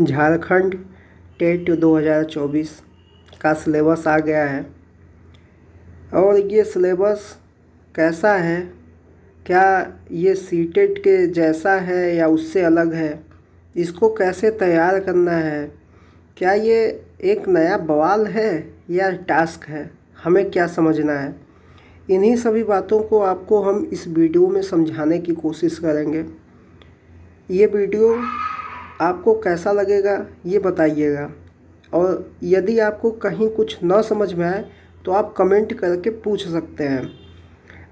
Jharkhand TET 2024 का syllabus आ गया है और ये सिलेबस कैसा है, क्या ये सीटेट के जैसा है या उससे अलग है, इसको कैसे तैयार करना है, क्या ये एक नया बवाल है या टास्क है, हमें क्या समझना है। इन्हीं सभी बातों को आपको हम इस वीडियो में समझाने की कोशिश करेंगे। ये वीडियो आपको कैसा लगेगा ये बताइएगा, और यदि आपको कहीं कुछ न समझ में आए तो आप कमेंट करके पूछ सकते हैं।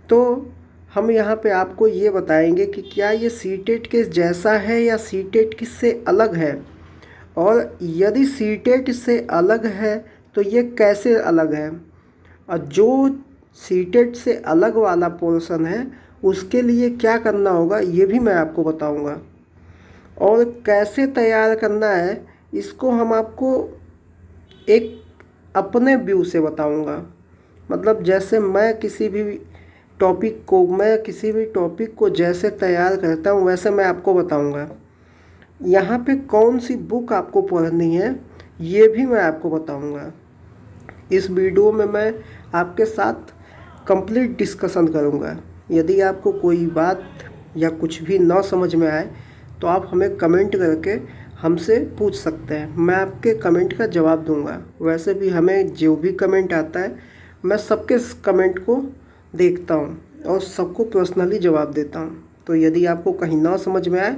तो हम यहाँ पे आपको ये बताएंगे कि क्या ये सीटेट के जैसा है या सीटेट किससे अलग है, और यदि सीटेट से अलग है तो ये कैसे अलग है, और जो सीटेट से अलग वाला पोर्शन है उसके लिए क्या करना होगा ये भी मैं आपको बताऊंगा, और कैसे तैयार करना है इसको हम आपको एक अपने व्यू से बताऊंगा। मतलब जैसे मैं किसी भी टॉपिक को जैसे तैयार करता हूँ वैसे मैं आपको बताऊंगा। यहाँ पे कौन सी बुक आपको पढ़नी है ये भी मैं आपको बताऊंगा। इस वीडियो में मैं आपके साथ कंप्लीट डिस्कशन करूंगा। यदि आपको कोई बात या कुछ भी ना समझ में आए तो आप हमें कमेंट करके हमसे पूछ सकते हैं, मैं आपके कमेंट का जवाब दूंगा। वैसे भी हमें जो भी कमेंट आता है मैं सबके कमेंट को देखता हूं और सबको पर्सनली जवाब देता हूं। तो यदि आपको कहीं ना समझ में आए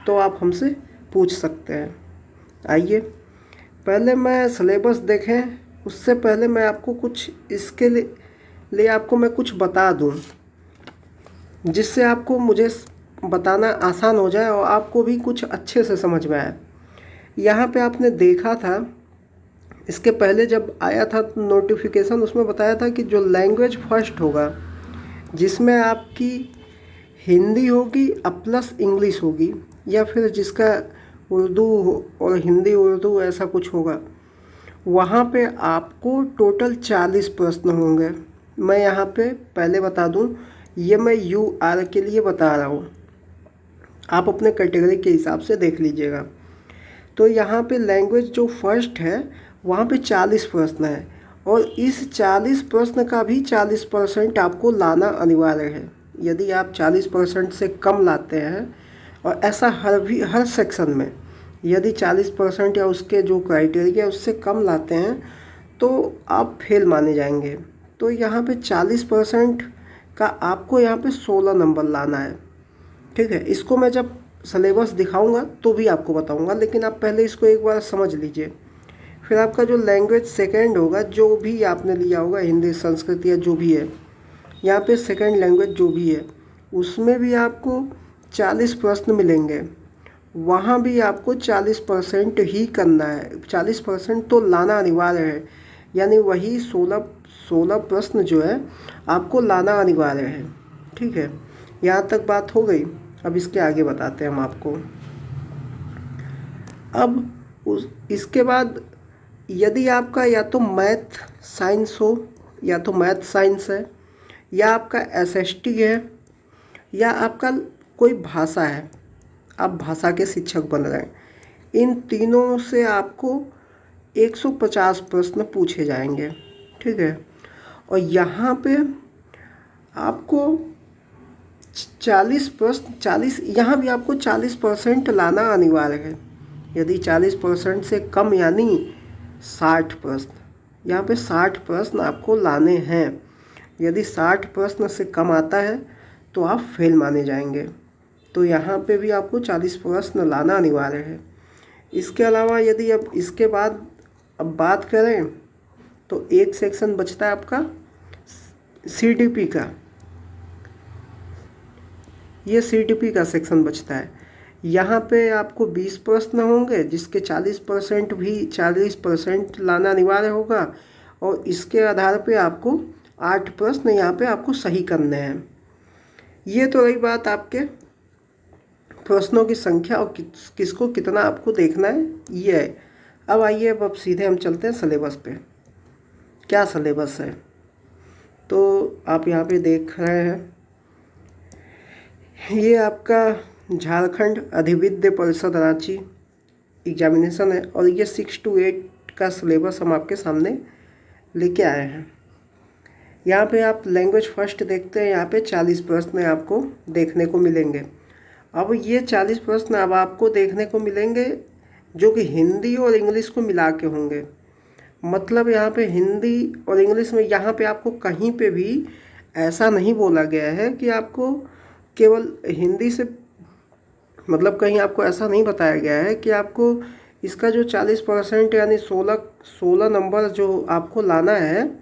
तो आप हमसे पूछ सकते हैं। आइए पहले मैं सिलेबस देखें, उससे पहले मैं आपको कुछ इसके लिए आपको मैं कुछ बता दूं जिससे आपको मुझे बताना आसान हो जाए और आपको भी कुछ अच्छे से समझ में आए। यहाँ पे आपने देखा था इसके पहले जब आया था नोटिफिकेशन, उसमें बताया था कि जो लैंग्वेज फर्स्ट होगा जिसमें आपकी हिंदी होगी प्लस इंग्लिश होगी, या फिर जिसका उर्दू और हिंदी उर्दू ऐसा कुछ होगा, वहाँ पे आपको टोटल 40 प्रश्न होंगे। मैं यहाँ पे पहले बता दूँ, ये मैं UR के लिए बता रहा हूँ, आप अपने कैटेगरी के हिसाब से देख लीजिएगा। तो यहाँ पे लैंग्वेज जो फर्स्ट है वहाँ पे 40 प्रश्न है, और इस 40 प्रश्न का भी 40% आपको लाना अनिवार्य है। यदि आप 40% से कम लाते हैं, और ऐसा हर सेक्शन में यदि 40% या उसके जो क्राइटेरिया उससे कम लाते हैं तो आप फेल माने जाएंगे। तो यहाँ पे 40% का आपको यहाँ पे 16 नंबर लाना है। ठीक है, इसको मैं जब सिलेबस दिखाऊंगा तो भी आपको बताऊंगा, लेकिन आप पहले इसको एक बार समझ लीजिए। फिर आपका जो लैंग्वेज सेकंड होगा, जो भी आपने लिया होगा हिंदी संस्कृत या जो भी है, यहाँ पे सेकंड लैंग्वेज जो भी है उसमें भी आपको 40 प्रश्न मिलेंगे। वहाँ भी आपको 40% ही करना है, 40% तो लाना अनिवार्य है। यानी वही 16 प्रश्न जो है आपको लाना अनिवार्य है। ठीक है, यहाँ तक बात हो गई। अब इसके आगे बताते हैं हम आपको। अब इसके बाद यदि आपका या तो मैथ साइंस हो, या तो मैथ साइंस है, या आपका SST है, या आपका कोई भाषा है, आप भाषा के शिक्षक बन रहे हैं, इन तीनों से आपको 150 प्रश्न पूछे जाएंगे। ठीक है, और यहाँ पे आपको 40 यहाँ भी आपको 40% लाना अनिवार्य है। यदि 40% से कम यानी 60 प्रश्न, यहाँ पे 60 प्रश्न आपको लाने हैं। यदि 60 प्रश्न से कम आता है तो आप फेल माने जाएंगे। तो यहाँ पे भी आपको 40 प्रश्न लाना अनिवार्य है। इसके अलावा यदि अब इसके बाद अब बात करें तो एक सेक्शन बचता है आपका CDP का। ये CDP का सेक्शन बचता है। यहाँ पे आपको 20 प्रश्न होंगे जिसके 40% लाना अनिवार्य होगा, और इसके आधार पे आपको 8 प्रश्न यहाँ पे आपको सही करने हैं। ये तो रही बात आपके प्रश्नों की संख्या और किसको कितना आपको देखना है, ये है। अब आइए अब सीधे हम चलते हैं सिलेबस पे। क्या सिलेबस है तो आप यहाँ पे देख रहे हैं, ये आपका झारखंड अधिविद्य परिषद रांची एग्जामिनेशन है और ये 6 to 8 का सिलेबस हम आपके सामने लेके आए हैं। यहाँ पे आप लैंग्वेज फर्स्ट देखते हैं, यहाँ पे 40 प्रश्न आपको देखने को मिलेंगे। अब ये 40 प्रश्न अब आपको देखने को मिलेंगे जो कि हिंदी और इंग्लिश को मिला के होंगे। मतलब यहाँ पे हिंदी और इंग्लिश में यहाँ पे आपको कहीं पे भी ऐसा नहीं बोला गया है कि आपको केवल हिंदी से, मतलब कहीं आपको ऐसा नहीं बताया गया है कि आपको इसका जो 40% यानी 16 नंबर जो आपको लाना है,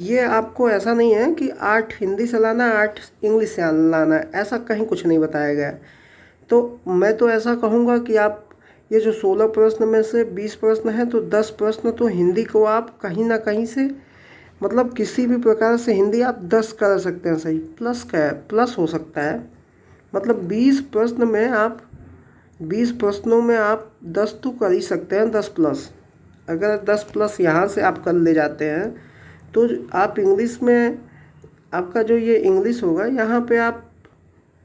ये आपको ऐसा नहीं है कि 8 हिंदी से लाना है 8 इंग्लिश से लाना है, ऐसा कहीं कुछ नहीं बताया गया है। तो मैं तो ऐसा कहूँगा कि आप ये जो 16 प्रश्न में से 20 प्रश्न हैं तो 10 प्रश्न तो हिंदी को आप कहीं ना कहीं से, मतलब किसी भी प्रकार से हिंदी आप 10 कर सकते हैं, सही प्लस का है, प्लस हो सकता है। मतलब 20 प्रश्न में आप 20 प्रश्नों में आप 10 तो कर ही सकते हैं, 10 प्लस। अगर 10 प्लस यहाँ से आप कर ले जाते हैं तो आप इंग्लिश में आपका जो ये इंग्लिश होगा यहाँ पे आप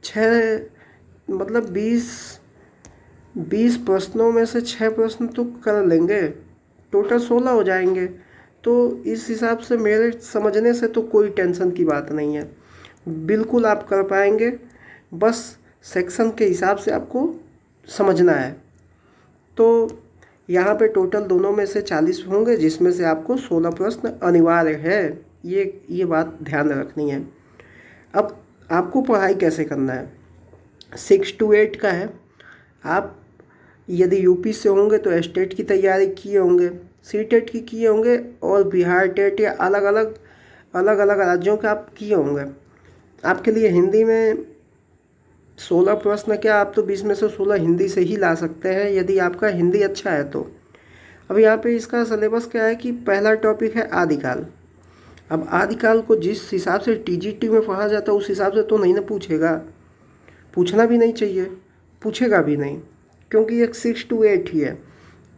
6 मतलब 20 प्रश्नों में से 6 प्रश्न तो कर लेंगे, टोटल 16 हो जाएंगे। तो इस हिसाब से मेरे समझने से तो कोई टेंशन की बात नहीं है, बिल्कुल आप कर पाएंगे। बस सेक्शन के हिसाब से आपको समझना है। तो यहाँ पे टोटल दोनों में से 40 होंगे जिसमें से आपको 16 प्रश्न अनिवार्य है, ये बात ध्यान रखनी है। अब आपको पढ़ाई कैसे करना है, 6 to 8 का है। आप यदि यूपी से होंगे तो स्टेट की तैयारी किए होंगे, सी टेट की किए होंगे और बिहार टेट या अलग अलग राज्यों के आप किए होंगे। आपके लिए हिंदी में 16 प्रश्न क्या, आप तो 20 में से 16 हिंदी से ही ला सकते हैं यदि आपका हिंदी अच्छा है तो। अब यहाँ पे इसका सिलेबस क्या है कि पहला टॉपिक है आदिकाल। अब आदिकाल को जिस हिसाब से टीजीटी में पढ़ा जाता है उस हिसाब से तो नहीं ना पूछेगा, पूछना भी नहीं चाहिए, पूछेगा भी नहीं, क्योंकि एक 6 to 8 ही है।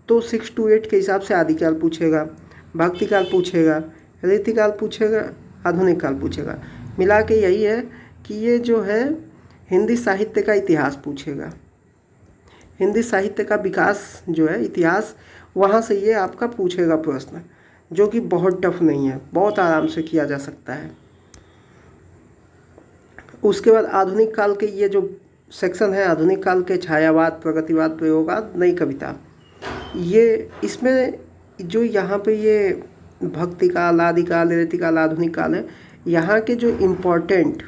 तो 6 to 8 के हिसाब से आदिकाल पूछेगा, भक्तिकाल पूछेगा, रीतिकाल पूछेगा, आधुनिक काल पूछेगा। मिला के यही है कि ये जो है हिंदी साहित्य का इतिहास पूछेगा, हिंदी साहित्य का विकास जो है इतिहास, वहाँ से ये आपका पूछेगा प्रश्न, जो कि बहुत टफ नहीं है, बहुत आराम से किया जा सकता है। उसके बाद आधुनिक काल के ये जो सेक्शन है, आधुनिक काल के छायावाद, प्रगतिवाद, प्रयोगवाद, नई कविता, ये इसमें जो यहाँ पे ये भक्तिकाल, आदिकाल, रीतिकाल, आधुनिक काल है, यहाँ के जो इम्पोर्टेंट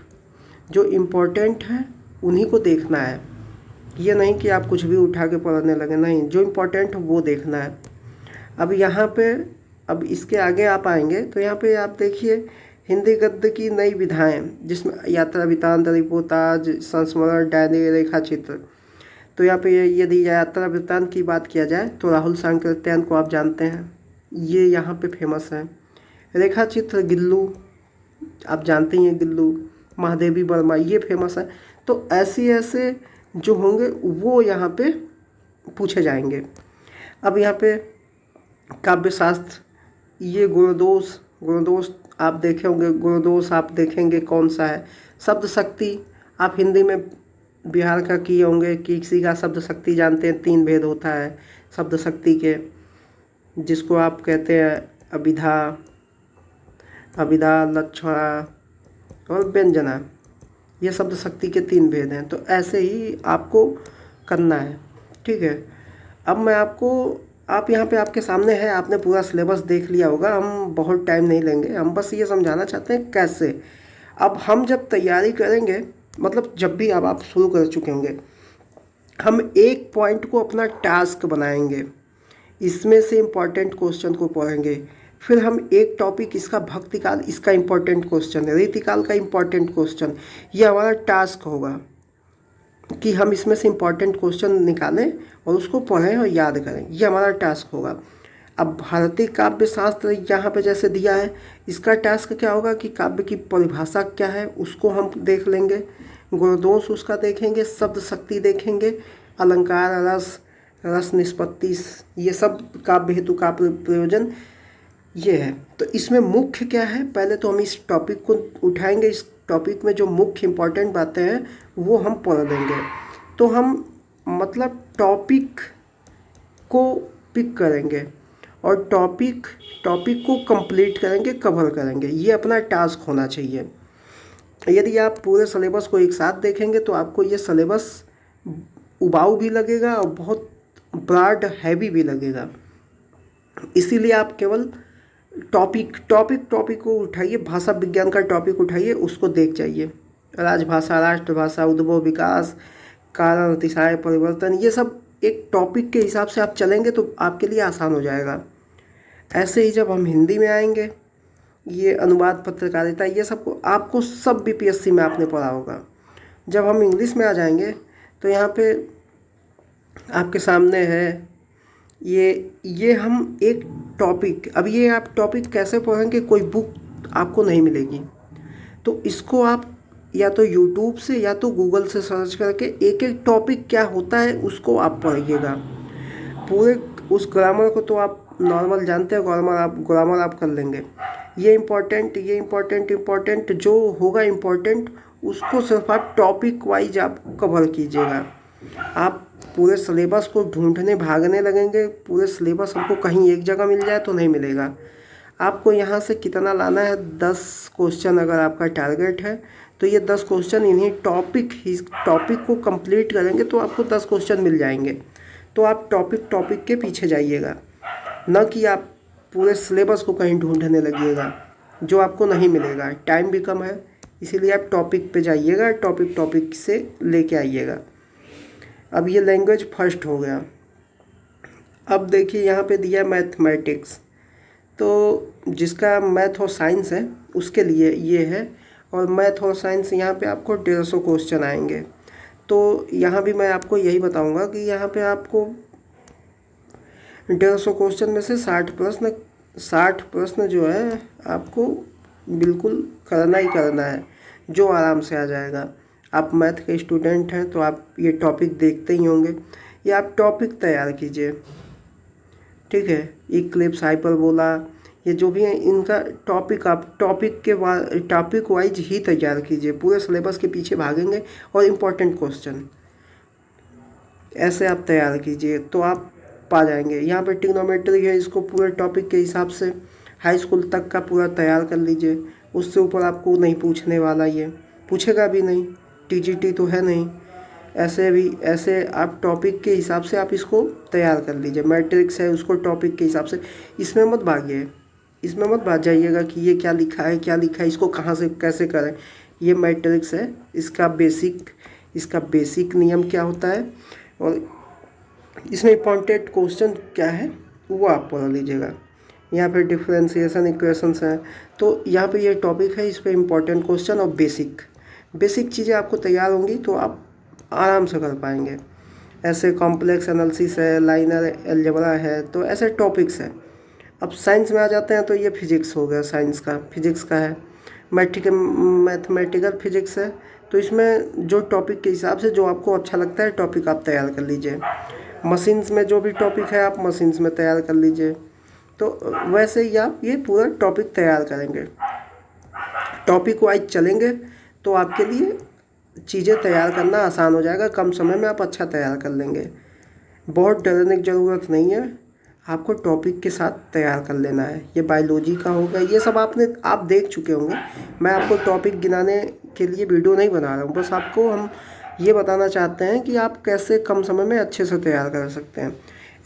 है उन्हीं को देखना है। ये नहीं कि आप कुछ भी उठा के पढ़ने लगे, नहीं, जो इम्पोर्टेंट हो वो देखना है। अब यहाँ पे, अब इसके आगे आप आएंगे तो यहाँ पे आप देखिए हिंदी गद्य की नई विधाएं, जिसमें यात्रा वृत्तांत, रिपोर्टाज, संस्मरण, डायरी, रेखा चित्र। तो यहाँ पे यदि यात्रा वृत्तांत की बात किया जाए तो राहुल सांकृत्यायन को आप जानते हैं, ये यहाँ पे फेमस है। रेखा चित्र गिल्लू, आप जानते ही हैं गिल्लू, महादेवी वर्मा, ये फेमस है। तो ऐसे जो होंगे वो यहाँ पे पूछे जाएंगे। अब यहाँ पे काव्य शास्त्र, ये गुणदोष आप देखे होंगे, गुणदोष आप देखेंगे कौन सा है। शब्द शक्ति आप हिंदी में बिहार का किए होंगे, किसी का शब्द शक्ति जानते हैं, 3 भेद होता है शब्द शक्ति के, जिसको आप कहते हैं अभिधा, लक्षणा और व्यंजना, ये शब्द शक्ति के 3 भेद हैं। तो ऐसे ही आपको करना है, ठीक है। अब मैं आप यहाँ पे आपके सामने है, आपने पूरा सिलेबस देख लिया होगा, हम बहुत टाइम नहीं लेंगे, हम बस ये समझाना चाहते हैं कैसे। अब हम जब तैयारी करेंगे, मतलब जब भी अब आप शुरू कर चुके होंगे, हम एक पॉइंट को अपना टास्क बनाएंगे, इसमें से इम्पॉर्टेंट क्वेश्चन को पढ़ेंगे। फिर हम एक टॉपिक, इसका भक्तिकाल, इसका इम्पोर्टेंट क्वेश्चन है, रीतिकाल का इम्पोर्टेंट क्वेश्चन, ये हमारा टास्क होगा कि हम इसमें से इम्पोर्टेंट क्वेश्चन निकालें और उसको पढ़ें और याद करें, ये हमारा टास्क होगा। अब भारतीय काव्य शास्त्र यहाँ पे जैसे दिया है, इसका टास्क क्या होगा कि काव्य की परिभाषा क्या है उसको हम देख लेंगे, गुणदोष उसका देखेंगे, शब्द शक्ति देखेंगे, अलंकार, रस निष्पत्ति, ये सब काव्य हेतु का प्रयोजन ये है। तो इसमें मुख्य क्या है, पहले तो हम इस टॉपिक को उठाएंगे, इस टॉपिक में जो मुख्य इम्पॉर्टेंट बातें हैं वो हम पढ़ लेंगे। तो हम मतलब टॉपिक को पिक करेंगे और टॉपिक को कंप्लीट करेंगे, कवर करेंगे। ये अपना टास्क होना चाहिए। यदि आप पूरे सिलेबस को एक साथ देखेंगे तो आपको ये सिलेबस उबाऊ भी लगेगा और बहुत ब्रॉड हैवी भी लगेगा। इसीलिए आप केवल टॉपिक को उठाइए, भाषा विज्ञान का टॉपिक उठाइए, उसको देख जाइए। राजभाषा, राष्ट्रभाषा, उद्भव, विकास, कारण, अतिशय, परिवर्तन, ये सब एक टॉपिक के हिसाब से आप चलेंगे तो आपके लिए आसान हो जाएगा। ऐसे ही जब हम हिंदी में आएंगे, ये अनुवाद, पत्रकारिता, ये सबको आपको सब बीपीएससी में आपने पढ़ा होगा। जब हम इंग्लिश में आ जाएंगे तो यहाँ पे आपके सामने है ये हम एक टॉपिक, अब ये आप टॉपिक कैसे पढ़ेंगे, कोई बुक आपको नहीं मिलेगी, तो इसको आप या तो यूट्यूब से या तो गूगल से सर्च करके एक एक टॉपिक क्या होता है उसको आप पढ़िएगा। पूरे उस ग्रामर को तो आप नॉर्मल जानते हैं, ग्रामर आप कर लेंगे। ये इम्पोर्टेंट जो होगा इम्पोर्टेंट, उसको सिर्फ आप टॉपिक वाइज आप कवर कीजिएगा। आप पूरे सिलेबस को ढूंढने भागने लगेंगे, पूरे सिलेबस हमको कहीं एक जगह मिल जाए तो नहीं मिलेगा। आपको यहाँ से कितना लाना है, 10 क्वेश्चन अगर आपका टारगेट है तो ये 10 क्वेश्चन इन्हीं टॉपिक को कंप्लीट करेंगे तो आपको 10 क्वेश्चन मिल जाएंगे। तो आप टॉपिक के पीछे जाइएगा, न कि आप पूरे सिलेबस को कहीं ढूंढने लगिएगा जो आपको नहीं मिलेगा। टाइम भी कम है, इसीलिए आप टॉपिक पे जाइएगा, टॉपिक से लेके आइएगा। अब ये लैंग्वेज फर्स्ट हो गया। अब देखिए यहाँ पे दिया मैथमेटिक्स, तो जिसका मैथ और साइंस है उसके लिए ये है, और मैथ और साइंस यहाँ पे आपको 150 क्वेश्चन आएंगे। तो यहाँ भी मैं आपको यही बताऊँगा कि यहाँ पे आपको 150 क्वेश्चन में से 60 प्रश्न जो है आपको बिल्कुल करना ही करना है, जो आराम से आ जाएगा। आप मैथ के स्टूडेंट हैं तो आप ये टॉपिक देखते ही होंगे। ये आप टॉपिक तैयार कीजिए, ठीक है। इक्लिप्स, हाइपरबोला, ये जो भी है इनका टॉपिक आप टॉपिक वाइज ही तैयार कीजिए। पूरे सिलेबस के पीछे भागेंगे और इम्पोर्टेंट क्वेश्चन ऐसे आप तैयार कीजिए तो आप पा जाएंगे। यहाँ पे ट्रिग्नोमेट्री है, इसको पूरे टॉपिक के हिसाब से हाई स्कूल तक का पूरा तैयार कर लीजिए। उससे ऊपर आपको नहीं पूछने वाला, ये पूछेगा भी नहीं, टीजीटी तो है नहीं। ऐसे आप टॉपिक के हिसाब से आप इसको तैयार कर लीजिए। मैट्रिक्स है, उसको टॉपिक के हिसाब से, इसमें मत भाग जाइएगा कि ये क्या लिखा है, इसको कहाँ से कैसे करें। ये मैट्रिक्स है, इसका बेसिक नियम क्या होता है और इसमें इंपॉर्टेंट क्वेश्चन क्या है वो आप पढ़ लीजिएगा। यहाँ पे डिफरेंशिएशन इक्वेशंस हैं, तो यहाँ पे ये टॉपिक है, इस पे इम्पॉर्टेंट क्वेश्चन और बेसिक चीज़ें आपको तैयार होंगी तो आप आराम से कर पाएंगे। ऐसे कॉम्प्लेक्स एनालिसिस है, लाइनर अलजेब्रा है, तो ऐसे टॉपिक्स हैं। अब साइंस में आ जाते हैं तो ये फिजिक्स हो गया, फिजिक्स का है। मैथमेटिकल फिजिक्स है, तो इसमें जो टॉपिक के हिसाब से जो आपको अच्छा लगता है टॉपिक आप तैयार कर लीजिए। मशीन्स में जो भी टॉपिक है आप मशीन्स में तैयार कर लीजिए। तो वैसे ही आप ये पूरा टॉपिक तैयार करेंगे, टॉपिक वाइज चलेंगे तो आपके लिए चीज़ें तैयार करना आसान हो जाएगा। कम समय में आप अच्छा तैयार कर लेंगे। बहुत डरने की ज़रूरत नहीं है, आपको टॉपिक के साथ तैयार कर लेना है। ये बायोलॉजी का होगा, ये सब आप देख चुके होंगे। मैं आपको टॉपिक गिनाने के लिए वीडियो नहीं बना रहा हूँ, बस आपको हम ये बताना चाहते हैं कि आप कैसे कम समय में अच्छे से तैयार कर सकते हैं।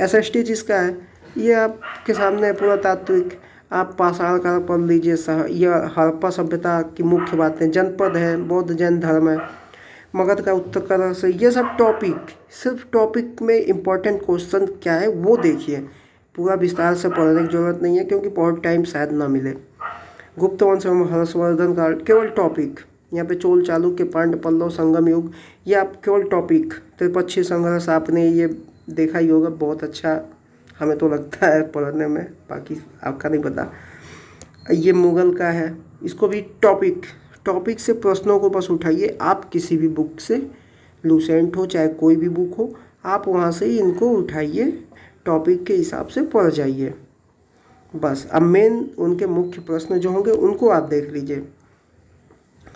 SST जिसका है, ये आपके सामने पूरा तात्विक, आप पाषाण काल पढ़ लीजिए। यह हड़प्पा सभ्यता की मुख्य बातें, जनपद है, बौद्ध जैन धर्म है, मगध का उत्तर से, ये सब सिर्फ टॉपिक में इम्पोर्टेंट क्वेश्चन क्या है वो देखिए। पूरा विस्तार से पढ़ने की जरूरत नहीं है क्योंकि बहुत टाइम शायद ना मिले। गुप्त वंश एवं हर्षवर्धन काल, केवल टॉपिक। यहाँ पे चोल, चालुक्य, पांड्य, पल्लव, संगम युग, ये आप केवल टॉपिक। त्रिपक्षीय संघर्ष आपने ये देखा ही होगा, बहुत अच्छा हमें तो लगता है पढ़ने में, बाकी आपका नहीं पता। ये मुगल का है, इसको भी टॉपिक से प्रश्नों को बस उठाइए। आप किसी भी बुक से, लूसेंट हो चाहे कोई भी बुक हो, आप वहाँ से ही इनको उठाइए, टॉपिक के हिसाब से पढ़ जाइए बस। अब मेन उनके मुख्य प्रश्न जो होंगे उनको आप देख लीजिए।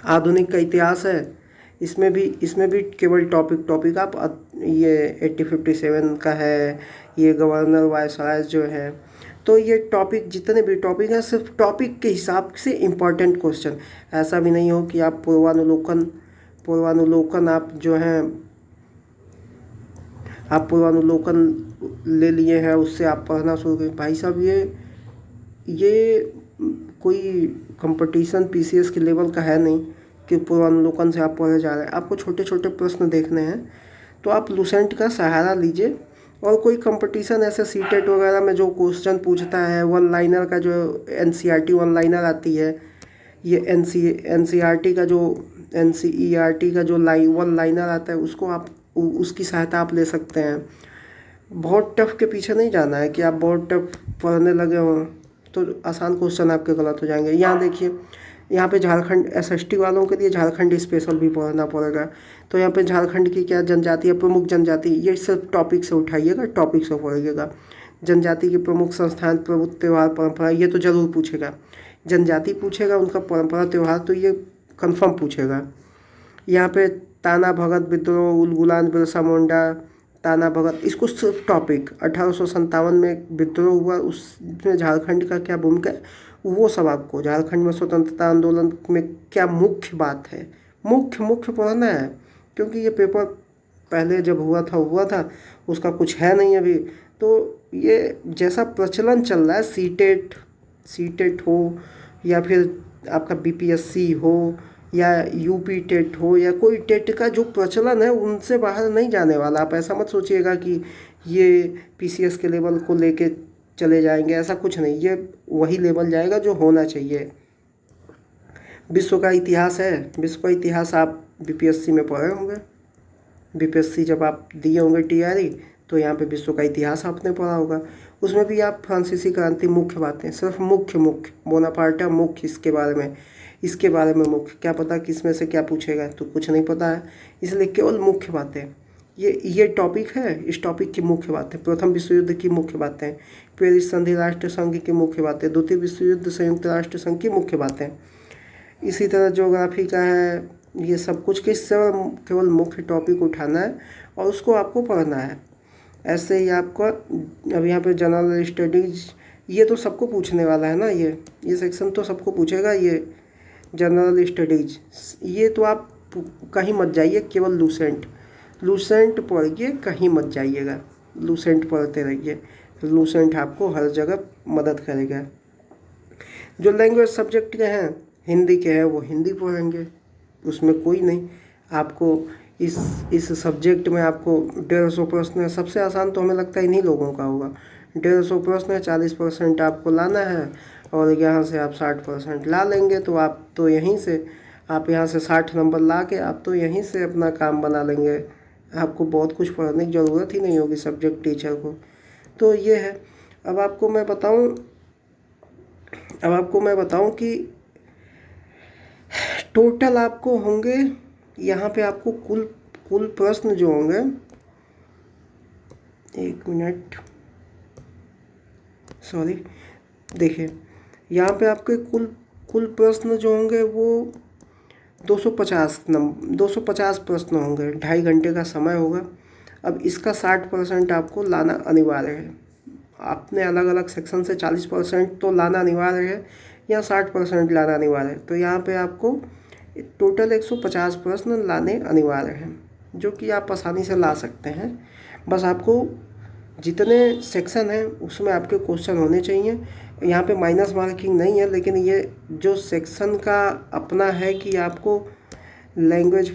आधुनिक का इतिहास है, इसमें भी केवल टॉपिक आप ये 8057 का है, ये गवर्नर वायसराय जो है, तो ये टॉपिक जितने भी टॉपिक हैं सिर्फ टॉपिक के हिसाब से इम्पॉर्टेंट क्वेश्चन। ऐसा भी नहीं हो कि आप पूर्वानुलोकन आप पूर्वानुलोकन ले लिए हैं, उससे आप पढ़ना शुरू करें। भाई साहब ये कोई कंपटीशन पीसीएस के लेवल का है नहीं कि पूर्वानुलोकन से आप पढ़े जा रहे हैं। आपको छोटे छोटे प्रश्न देखने हैं तो आप लूसेंट का सहारा लीजिए, और कोई कंपटीशन ऐसे सीटेट वगैरह में जो क्वेश्चन पूछता है वन लाइनर का, जो एनसीईआरटी वन लाइनर आती है, ये एनसीईआरटी का जो वन लाइनर आता है, उसको आप उसकी सहायता आप ले सकते हैं। बहुत टफ के पीछे नहीं जाना है कि आप बहुत टफ पढ़ने लगे हों तो आसान क्वेश्चन आपके गलत हो जाएंगे। यहाँ देखिए, यहाँ पे झारखंड एसएसटी वालों के लिए झारखंड स्पेशल भी पढ़ना पड़ेगा। तो यहाँ पे झारखंड की क्या जनजाति है, प्रमुख जनजाति, ये सब टॉपिक से उठाइएगा, टॉपिक से पढ़िएगा। जनजाति के प्रमुख संस्थान, प्रभुत्व, त्यौहार, परंपरा, ये तो जरूर पूछेगा। जनजाति पूछेगा, उनका परंपरा त्यौहार तो ये कन्फर्म पूछेगा। यहाँ पे ताना भगत विद्रोह, उलगुलान, बिरसा मुंडा, ताना भगत, इसको सिर्फ टॉपिक 1857 में विद्रोह हुआ, उसमें झारखंड का क्या भूमिका है वो सब आपको, झारखंड में स्वतंत्रता आंदोलन में क्या मुख्य बात है, मुख्य पढ़ना है। क्योंकि ये पेपर पहले जब हुआ था उसका कुछ है नहीं अभी। तो ये जैसा प्रचलन चल रहा है, सीटेट हो या फिर आपका बीपीएससी हो या यूपी टेट हो या कोई टेट का जो प्रचलन है, उनसे बाहर नहीं जाने वाला। आप ऐसा मत सोचिएगा कि ये पीसीएस के लेवल को लेके चले जाएंगे, ऐसा कुछ नहीं। ये वही लेवल जाएगा जो होना चाहिए। विश्व का इतिहास है, विश्व का इतिहास आप बीपीएससी में पढ़े होंगे। बीपीएससी जब आप दिए होंगे टीआरई, तो यहाँ पे विश्व का इतिहास आपने पढ़ा होगा। उसमें भी आप फ्रांसीसी क्रांति, मुख्य बातें, सिर्फ मुख्य बोनापार्टा मुख्य, इसके बारे में मुख्य, क्या पता किसमें से क्या पूछेगा, तो कुछ नहीं पता है, इसलिए केवल मुख्य बातें। ये टॉपिक है, इस टॉपिक की मुख्य बातें, प्रथम विश्व युद्ध की मुख्य बातें, पेरिस संधि राष्ट्र संघ की मुख्य बातें, द्वितीय विश्व युद्ध संयुक्त राष्ट्र संघ की मुख्य बातें। इसी तरह ज्योग्राफी का है, ये सब कुछ के केवल मुख्य टॉपिक उठाना है और उसको आपको पढ़ना है। ऐसे ही आपको अब यहाँ पे जनरल स्टडीज, ये तो सबको पूछने वाला है ना, ये सेक्शन तो सबको पूछेगा। ये जनरल स्टडीज, ये तो आप कहीं मत जाइए, केवल लूसेंट पढ़िए, कहीं मत जाइएगा, लूसेंट पढ़ते रहिए। लूसेंट आपको हर जगह मदद करेगा। जो लैंग्वेज सब्जेक्ट के हैं, हिंदी के हैं, वो हिंदी पढ़ेंगे, उसमें कोई नहीं। आपको इस सब्जेक्ट में आपको 150 प्रश्न है। सबसे आसान तो हमें लगता है इन्हीं लोगों का होगा। 150 प्रश्न है, 40% आपको लाना है, और यहाँ से आप 60% ला लेंगे तो आप यहाँ से 60 नंबर ला के आप तो यहीं से अपना काम बना लेंगे। आपको बहुत कुछ पढ़ने की ज़रूरत ही नहीं होगी सब्जेक्ट टीचर को। तो ये है। अब आपको मैं बताऊं कि टोटल आपको होंगे यहाँ पे, आपको कुल प्रश्न जो होंगे, एक मिनट, सॉरी, देखिए यहाँ पे आपके कुल प्रश्न जो होंगे वो 250 प्रश्न होंगे। 2.5 घंटे का समय होगा। अब इसका 60% आपको लाना अनिवार्य है। आपने अलग अलग सेक्शन से 40% तो लाना अनिवार्य है, या 60% लाना अनिवार्य है। तो यहाँ पे आपको टोटल 150 प्रश्न लाने अनिवार्य हैं, जो कि आप आसानी से ला सकते हैं। बस आपको जितने सेक्शन हैं उसमें आपके क्वेश्चन होने चाहिए। यहाँ पे माइनस मार्किंग नहीं है, लेकिन ये जो सेक्शन का अपना है कि आपको लैंग्वेज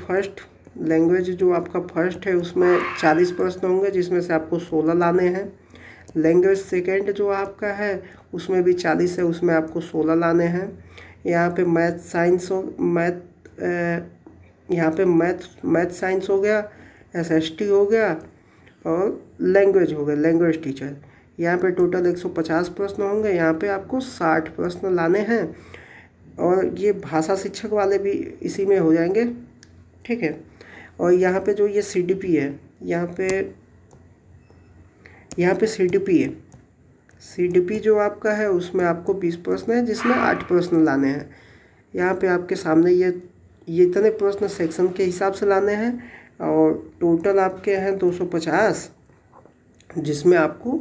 जो आपका फर्स्ट है उसमें 40 प्रश्न होंगे, जिसमें से आपको 16 लाने हैं। लैंग्वेज सेकेंड जो आपका है उसमें भी 40 है, उसमें आपको 16 लाने हैं। यहाँ पे मैथ साइंस हो गया, एसएसटी हो गया, और लैंग्वेज हो गया, लैंग्वेज टीचर। यहाँ पे टोटल 150 प्रश्न होंगे। यहाँ पे आपको 60 प्रश्न लाने हैं, और ये भाषा शिक्षक वाले भी इसी में हो जाएंगे, ठीक है। और यहाँ पे जो ये सीडीपी है, यहाँ पे सीडीपी जो आपका है उसमें आपको 20 प्रश्न है, जिसमें 8 प्रश्न लाने हैं। यहाँ पे आपके सामने ये ये इतने प्रश्न सेक्शन के हिसाब से लाने हैं और टोटल आपके हैं 250, जिसमें आपको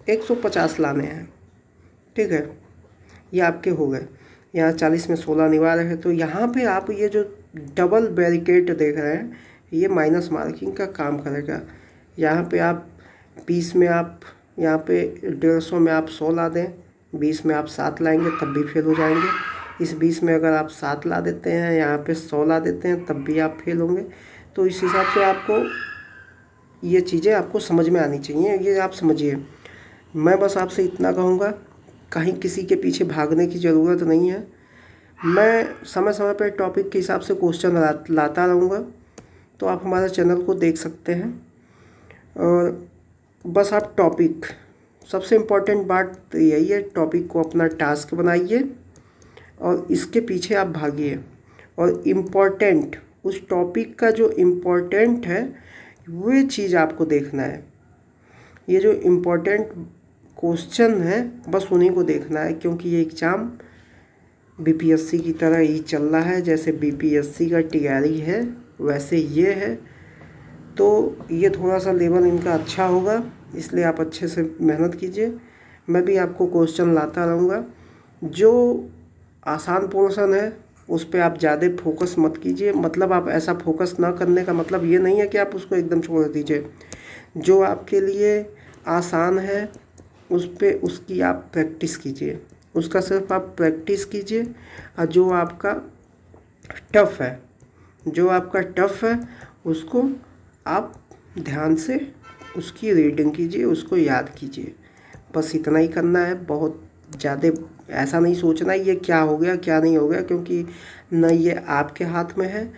150 लाने हैं। ठीक है, ये आपके हो गए। यहाँ 40 में 16 अनिवार्य है। तो यहाँ पे आप ये जो डबल बैरिकेड देख रहे हैं, ये माइनस मार्किंग का काम करेगा। यहाँ पे आप 20 में आप यहाँ पे 150 में आप 100 ला दें, 20 में आप 7 लाएंगे तब भी फेल हो जाएंगे। इस 20 में अगर आप 7 ला देते हैं, यहाँ पे 100 ला देते हैं, तब भी आप फेल होंगे। तो इस हिसाब से आपको ये चीज़ें आपको समझ में आनी चाहिए, ये आप समझिए। मैं बस आपसे इतना कहूँगा, कहीं किसी के पीछे भागने की ज़रूरत नहीं है। मैं समय समय पर टॉपिक के हिसाब से क्वेश्चन लाता रहूँगा, तो आप हमारे चैनल को देख सकते हैं। और बस आप टॉपिक, सबसे इम्पोर्टेंट बात तो यही है, टॉपिक को अपना टास्क बनाइए और इसके पीछे आप भागिए। और इम्पोर्टेंट, उस टॉपिक का जो इम्पोर्टेंट है वो चीज़ आपको देखना है। ये जो इम्पोर्टेंट क्वेश्चन है बस उन्हीं को देखना है, क्योंकि ये एग्ज़ाम बीपीएससी की तरह ही चल रहा है। जैसे बीपीएससी का तैयारी है वैसे ये है। तो ये थोड़ा सा लेवल इनका अच्छा होगा, इसलिए आप अच्छे से मेहनत कीजिए। मैं भी आपको क्वेश्चन लाता रहूँगा। जो आसान पोर्शन है उस पर आप ज़्यादा फोकस मत कीजिए। मतलब आप ऐसा फोकस ना करने का मतलब ये नहीं है कि आप उसको एकदम छोड़ दीजिए। जो आपके लिए आसान है उस पर उसकी आप प्रैक्टिस कीजिए, उसका सिर्फ आप प्रैक्टिस कीजिए। और जो आपका टफ़ है उसको आप ध्यान से उसकी रीडिंग कीजिए, उसको याद कीजिए। बस इतना ही करना है। बहुत ज़्यादा ऐसा नहीं सोचना ये क्या हो गया क्या नहीं हो गया, क्योंकि न ये आपके हाथ में है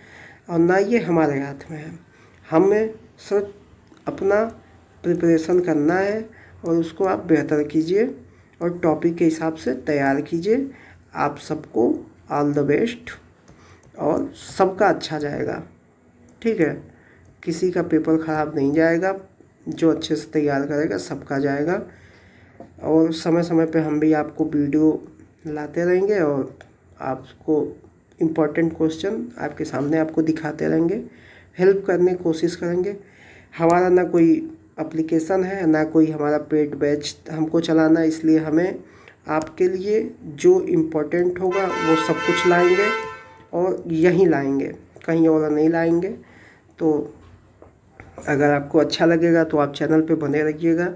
और ना ये हमारे हाथ में है। हमें सिर्फ अपना प्रिपरेशन करना है और उसको आप बेहतर कीजिए और टॉपिक के हिसाब से तैयार कीजिए। आप सबको ऑल द बेस्ट और सबका अच्छा जाएगा। ठीक है, किसी का पेपर ख़राब नहीं जाएगा, जो अच्छे से तैयार करेगा सबका जाएगा। और समय समय पे हम भी आपको वीडियो लाते रहेंगे और आपको इम्पोर्टेंट क्वेश्चन आपके सामने आपको दिखाते रहेंगे, हेल्प करने की कोशिश करेंगे। हमारा ना कोई एप्लीकेशन है ना कोई हमारा पेड बैच हमको चलाना, इसलिए हमें आपके लिए जो इम्पोर्टेंट होगा वो सब कुछ लाएंगे और यहीं लाएंगे, कहीं और नहीं लाएंगे। तो अगर आपको अच्छा लगेगा तो आप चैनल पे बने रहिएगा।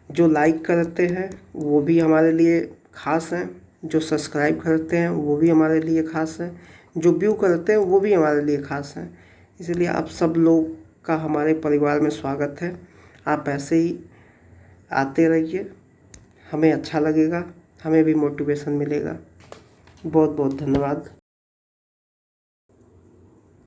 जो लाइक करते हैं वो भी हमारे लिए ख़ास हैं, जो सब्सक्राइब करते हैं वो भी हमारे लिए ख़ास हैं, जो व्यू करते हैं वो भी हमारे लिए ख़ास हैं। इसलिए आप सब लोग का हमारे परिवार में स्वागत है। आप ऐसे ही आते रहिए, हमें अच्छा लगेगा, हमें भी मोटिवेशन मिलेगा। बहुत बहुत धन्यवाद।